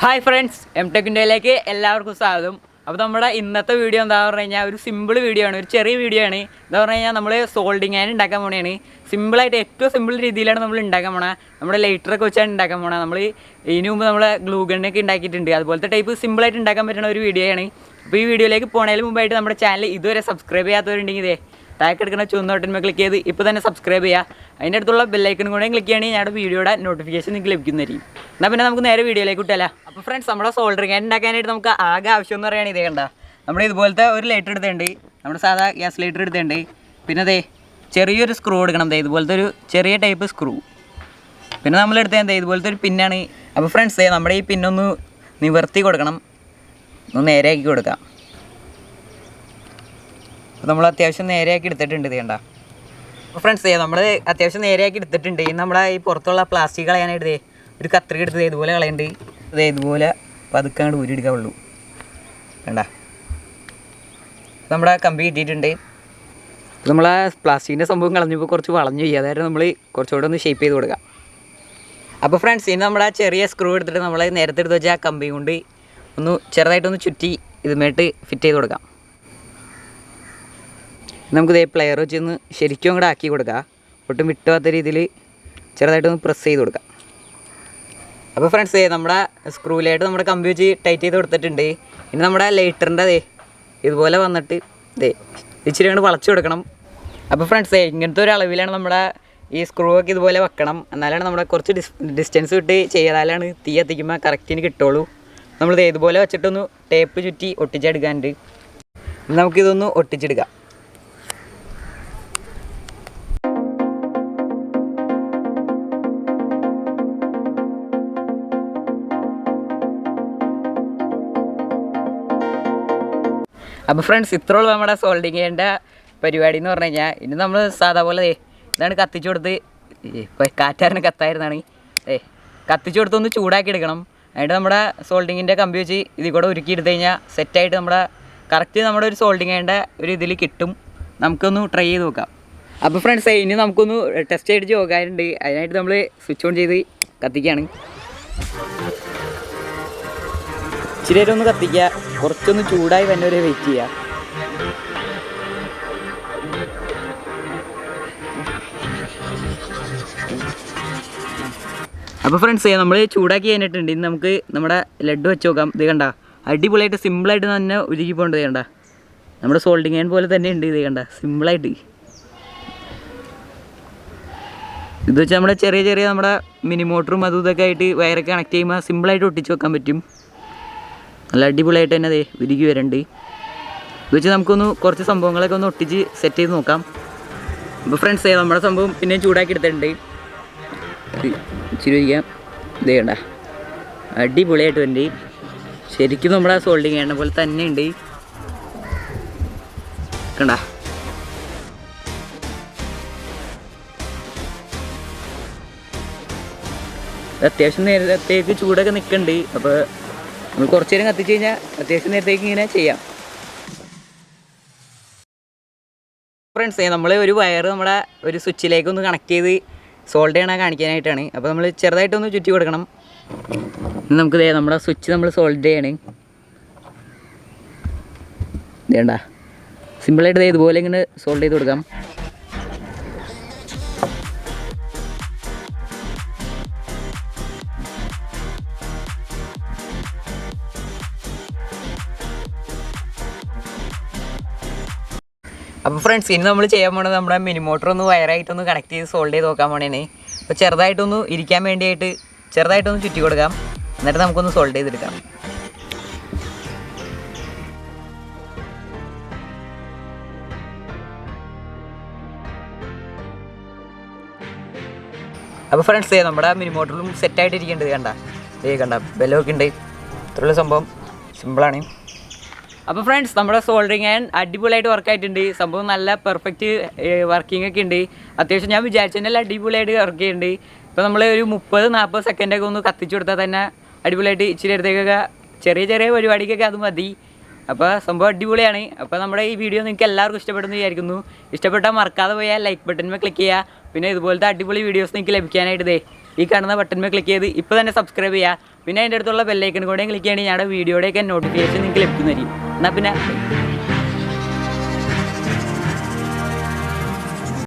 Hi friends, എംടെക്കിൻ്റെയിലേക്ക് എല്ലാവർക്കും സ്വാഗതം. അപ്പോൾ നമ്മുടെ ഇന്നത്തെ വീഡിയോ എന്താ പറഞ്ഞു കഴിഞ്ഞാൽ ഒരു സിമ്പിൾ വീഡിയോ ആണ്, ഒരു ചെറിയ വീഡിയോ ആണ്. എന്താ പറഞ്ഞു കഴിഞ്ഞാൽ നമ്മൾ സോൾഡിങ് ആൻഡ് ഉണ്ടാക്കാൻ പോണതാണ്. സിമ്പിളായിട്ട് ഏറ്റവും സിമ്പിൾ രീതിയിലാണ് നമ്മൾ ഉണ്ടാക്കാൻ പോണത്. നമ്മുടെ ലൈറ്ററൊക്കെ വെച്ചാണ് ഉണ്ടാക്കാൻ പോണത്. നമ്മൾ ഇതിനു മുമ്പ് നമ്മൾ ഗ്ലൂ ഗണ്ണൊക്കെ ഉണ്ടാക്കിയിട്ടുണ്ട്. അതുപോലത്തെ ടൈപ്പ് സിമ്പിളായിട്ട് ഉണ്ടാക്കാൻ പറ്റുന്ന ഒരു വീഡിയോ ആണ്. അപ്പോൾ ഈ വീഡിയോയിലേക്ക് പോണതിന് മുമ്പായിട്ട് നമ്മുടെ ചാനൽ ഇതുവരെ സബ്സ്ക്രൈബ് ചെയ്യാത്തവരുണ്ടെങ്കിൽ ഇതേ താഴെ എടുക്കുന്ന ചുവന്ന ബട്ടൺ ക്ലിക്ക് ചെയ്ത് ഇപ്പോൾ തന്നെ സബ്സ്ക്രൈബ് ചെയ്യുക. അതിൻ്റെ അടുത്തുള്ള ബെല്ലൈക്കണും കൂടെ ക്ലിക്ക് ചെയ്യുകയാണെങ്കിൽ ഞങ്ങളുടെ വീഡിയോയുടെ നോട്ടിഫിക്കേഷൻ നിങ്ങൾക്ക് ലഭിക്കുന്നതായിരിക്കും. എന്നാൽ പിന്നെ നമുക്ക് നേരെ വീഡിയോയിലേക്ക് വിട്ടാലോ. അപ്പോൾ ഫ്രണ്ട്സ്, നമ്മുടെ സോൾഡറിങ് ഉണ്ടാക്കാനായിട്ട് നമുക്ക് ആകെ ആവശ്യം എന്ന് പറയുകയാണ് ഇതേ കണ്ട. നമ്മൾ ഇതുപോലത്തെ ഒരു ലൈറ്റർ എടുത്തിട്ടുണ്ട്, നമ്മുടെ സാധാ ഗ്യാസ് ലൈറ്റർ എടുത്തിട്ടുണ്ട്. പിന്നെ അതേ ചെറിയൊരു സ്ക്രൂ എടുക്കണം, ഇതുപോലത്തെ ഒരു ചെറിയ ടൈപ്പ് സ്ക്രൂ. പിന്നെ നമ്മൾ എടുത്തത് ഇതുപോലത്തെ ഒരു പിന്നാണ്. അപ്പോൾ ഫ്രണ്ട്സ്, നമ്മുടെ ഈ പിന്നൊന്ന് നിവർത്തി കൊടുക്കണം, ഒന്ന് നേരെയാക്കി കൊടുക്കാം. അപ്പോൾ നമ്മൾ അത്യാവശ്യം നേരെയാക്കി എടുത്തിട്ടുണ്ട് ഇത് കണ്ട. അപ്പോൾ ഫ്രണ്ട്സ്, നമ്മൾ അത്യാവശ്യം നേരെയാക്കി എടുത്തിട്ടുണ്ട്. ഇനി നമ്മുടെ ഈ പുറത്തുള്ള പ്ലാസ്റ്റിക് കളയാനായിട്ട് ഒരു കത്രിക എടുത്ത് ഇതുപോലെ കളയുന്നുണ്ട്. ഇതുപോലെ പതുക്കെ അങ്ങോട്ട് ഊരിയെടുക്കാവുള്ളൂ വേണ്ട. നമ്മുടെ കമ്പി കിട്ടിയിട്ടുണ്ട്. നമ്മൾ ആ പ്ലാസ്റ്റിക്കിൻ്റെ സംഭവം കളഞ്ഞപ്പോൾ കുറച്ച് വളഞ്ഞു പോയി, അതായത് നമ്മൾ കുറച്ചുകൂടെ ഒന്ന് ഷേപ്പ് ചെയ്ത് കൊടുക്കാം. അപ്പോൾ ഫ്രണ്ട്സ്, ഇനി നമ്മുടെ ആ ചെറിയ സ്ക്രൂ എടുത്തിട്ട് നമ്മൾ നേരത്തെ എടുത്ത് വെച്ചാൽ ആ കമ്പി കൊണ്ട് ഒന്ന് ചെറുതായിട്ടൊന്ന് ചുറ്റി ഇതുമായിട്ട് ഫിറ്റ് ചെയ്ത് കൊടുക്കാം. നമുക്കിതേ പ്ലെയർ വെച്ചൊന്ന് ശരിക്കും അങ്ങോട്ട് ആക്കി കൊടുക്കാം, ഒട്ടും വിട്ടുപോകാത്ത രീതിയിൽ ചെറുതായിട്ടൊന്ന് പ്രസ് ചെയ്ത് കൊടുക്കാം. അപ്പോൾ ഫ്രണ്ട്സ്, നമ്മുടെ സ്ക്രൂവിലായിട്ട് നമ്മുടെ കമ്പി വെച്ച് ടൈറ്റ് ചെയ്ത് കൊടുത്തിട്ടുണ്ട്. ഇനി നമ്മുടെ ലൈറ്ററിൻ്റെ ഇതുപോലെ വന്നിട്ട് ഇച്ചിരി അങ്ങോട്ട് വളച്ചു കൊടുക്കണം. അപ്പോൾ ഫ്രണ്ട്സ്, ഇങ്ങനത്തെ ഒരു അളവിലാണ് നമ്മുടെ ഈ സ്ക്രൂ ഒക്കെ ഇതുപോലെ വെക്കണം, എന്നാലാണ് നമ്മുടെ കുറച്ച് ഡിസ്റ്റൻസ് വിട്ട് ചെയ്താലാണ് തീ എത്തിക്കുമ്പോൾ കറക്റ്റിന് കിട്ടുള്ളൂ. നമ്മളിത് ഇതുപോലെ വെച്ചിട്ടൊന്ന് ടേപ്പ് ചുറ്റി ഒട്ടിച്ചെടുക്കാനുണ്ട്. നമുക്കിതൊന്ന് ഒട്ടിച്ചെടുക്കാം. അപ്പോൾ ഫ്രണ്ട്സ്, ഇത്രയുള്ള നമ്മുടെ സോൾഡിങ് ചെയ്യേണ്ട പരിപാടി എന്ന് പറഞ്ഞു കഴിഞ്ഞാൽ, ഇനി നമ്മൾ സാധാ പോലെ ഇതാണ് കത്തിച്ചു കൊടുത്ത്, ഇപ്പോൾ കാറ്റാറിന് കത്തായിരുന്നാണ് കത്തിച്ചു കൊടുത്തൊന്ന് ചൂടാക്കി എടുക്കണം. അതിൻ്റെ നമ്മുടെ സോൾഡിങ്ങിൻ്റെ കമ്പി വെച്ച് ഇതിൽ കൂടെ ഉരുക്കി എടുത്തു കഴിഞ്ഞാൽ സെറ്റായിട്ട് നമ്മുടെ കറക്റ്റ് നമ്മുടെ ഒരു സോൾഡിങ് ചെയ്യേണ്ട ഒരു ഇതിൽ കിട്ടും. നമുക്കൊന്ന് ട്രൈ ചെയ്ത് നോക്കാം. അപ്പോൾ ഫ്രണ്ട്സ്, ഇനി നമുക്കൊന്ന് ടെസ്റ്റ് അടിച്ച് നോക്കാറുണ്ട്. അതിനായിട്ട് നമ്മൾ സ്വിച്ച് ഓൺ ചെയ്ത് കത്തിക്കുകയാണ്. ഇച്ചിരി നേരം ഒന്ന് കത്തിക്കുക, കുറച്ചൊന്ന് ചൂടായി തന്നെ ഒരു വെയിറ്റ് ചെയ്യുക. അപ്പോൾ ഫ്രണ്ട്സ്, നമ്മൾ ചൂടാക്കി കഴിഞ്ഞിട്ടുണ്ട്. ഇനി നമുക്ക് നമ്മുടെ ലഡ്ഡു വെച്ച് നോക്കാം. ഇത് കണ്ട, അടിപൊളിയായിട്ട് സിമ്പിളായിട്ട് തന്നെ ഉരുക്കി പോകേണ്ടത് കണ്ട. നമ്മുടെ സോൾഡിങ് ചെയ്യാൻ പോലെ തന്നെ ഉണ്ട്. ഇത് കണ്ട, സിമ്പിളായിട്ട് ഇത് വെച്ചാൽ നമ്മുടെ ചെറിയ ചെറിയ നമ്മുടെ മിനി മോട്ടറും അതും ഇതൊക്കെ ആയിട്ട് വയറൊക്കെ കണക്ട് ചെയ്യുമ്പോൾ സിമ്പിളായിട്ട് ഒട്ടിച്ച് വെക്കാൻ പറ്റും. നല്ല അടിപൊളിയായിട്ട് തന്നെ ഉരുക്കി വരുന്നുണ്ട്. ഇത് വെച്ച് നമുക്കൊന്ന് കുറച്ച് സംഭവങ്ങളൊക്കെ ഒന്ന് ഒട്ടിച്ച് സെറ്റ് ചെയ്ത് നോക്കാം. അപ്പോൾ ഫ്രണ്ട്സ്, നമ്മുടെ സംഭവം പിന്നെ ചൂടാക്കി എടുത്തിട്ടുണ്ട്. ഇച്ചിരി ഒഴിക്കാം. ഇത് കണ്ട, അടിപൊളിയായിട്ട് വരുന്നുണ്ട്. ശരിക്കും നമ്മുടെ സോൾഡിങ് ചെയ്യണ പോലെ തന്നെ ഉണ്ട് കണ്ട. അത്യാവശ്യം നേരത്തേക്ക് ചൂടൊക്കെ നിൽക്കുന്നുണ്ട്. അപ്പോൾ നമ്മൾ കുറച്ച് നേരം കത്തിച്ച് കഴിഞ്ഞാൽ അത്യാവശ്യം നേരത്തേക്ക് ഇങ്ങനെ ചെയ്യാം. ഫ്രണ്ട്സ്, നമ്മൾ ഒരു വയർ നമ്മുടെ ഒരു സ്വിച്ചിലേക്ക് ഒന്ന് കണക്ട് ചെയ്ത് സോൾഡ് ചെയ്യണ കാണിക്കാനായിട്ടാണ്. അപ്പോൾ നമ്മൾ ചെറുതായിട്ടൊന്ന് ചുറ്റി കൊടുക്കണം. നമുക്ക് നമ്മുടെ സ്വിച്ച് നമ്മൾ സോൾഡ് ചെയ്യണേ. വേണ്ട, സിമ്പിളായിട്ട് ഇതുപോലെ ഇങ്ങനെ സോൾഡ് ചെയ്ത് കൊടുക്കാം. അപ്പോൾ ഫ്രണ്ട്സ്, ഇനി നമ്മൾ ചെയ്യാൻ പോണത് നമ്മുടെ മിനി മോട്ടർ ഒന്ന് വയറായിട്ടൊന്ന് കണക്ട് ചെയ്ത് സോൾഡ് ചെയ്ത് നോക്കാൻ പോണേനെ. അപ്പോൾ ചെറുതായിട്ടൊന്ന് ഇരിക്കാൻ വേണ്ടിയിട്ട് ചെറുതായിട്ടൊന്ന് ചുറ്റി കൊടുക്കാം, എന്നിട്ട് നമുക്കൊന്ന് സോൾഡ് ചെയ്തെടുക്കാം. അപ്പോൾ ഫ്രണ്ട്സ്, നമ്മുടെ മിനി മോട്ടറിലും സെറ്റായിട്ടിരിക്കേണ്ടത് കണ്ട. കണ്ട, ബലമൊക്കെ ഉണ്ട്. ഇത്രയുള്ള സംഭവം സിമ്പിളാണ്. അപ്പോൾ ഫ്രണ്ട്സ്, നമ്മുടെ സോൾഡറിങ് ആൻഡ് അടിപൊളിയായിട്ട് വർക്കായിട്ടുണ്ട്. സംഭവം നല്ല പെർഫെക്റ്റ് വർക്കിംഗ് ഒക്കെ ഉണ്ട്. അത്യാവശ്യം ഞാൻ വിചാരിച്ചതിനാൽ അടിപൊളിയായിട്ട് വർക്ക് ചെയ്യുന്നുണ്ട്. ഇപ്പോൾ നമ്മൾ ഒരു 30-40 സെക്കൻഡൊക്കെ ഒന്ന് കത്തിച്ചു കൊടുത്താൽ തന്നെ അടിപൊളിയായിട്ട് ഇച്ചിരി അടുത്തേക്കൊക്കെ ചെറിയ ചെറിയ പരിപാടിക്കൊക്കെ അത് മതി. അപ്പോൾ സംഭവം അടിപൊളിയാണ്. അപ്പോൾ നമ്മുടെ ഈ വീഡിയോ നിങ്ങൾക്ക് എല്ലാവർക്കും ഇഷ്ടപ്പെടുന്നു വിചാരിക്കുന്നു. ഇഷ്ടപ്പെട്ടാൽ മറക്കാതെ പോയാൽ ലൈക്ക് ബട്ടണിൽ ക്ലിക്ക് ചെയ്യുക. പിന്നെ ഇതുപോലത്തെ അടിപൊളി വീഡിയോസ് നിങ്ങൾക്ക് ലഭിക്കാനായിട്ട് ഈ കാണുന്ന ബട്ടണിൽ ക്ലിക്ക് ചെയ്ത് ഇപ്പോൾ തന്നെ സബ്സ്ക്രൈബ് ചെയ്യുക. പിന്നെ അതിൻ്റെ അടുത്തുള്ള ബെല്ലൈക്കൺ കൂടെ ക്ലിക്ക് ചെയ്യണമെങ്കിൽ ഞങ്ങളുടെ വീഡിയോയുടെയൊക്കെ നോട്ടിഫിക്കേഷൻ നിങ്ങൾക്ക് ലഭിക്കുന്നതായിരിക്കും. എന്നാൽ പിന്നെ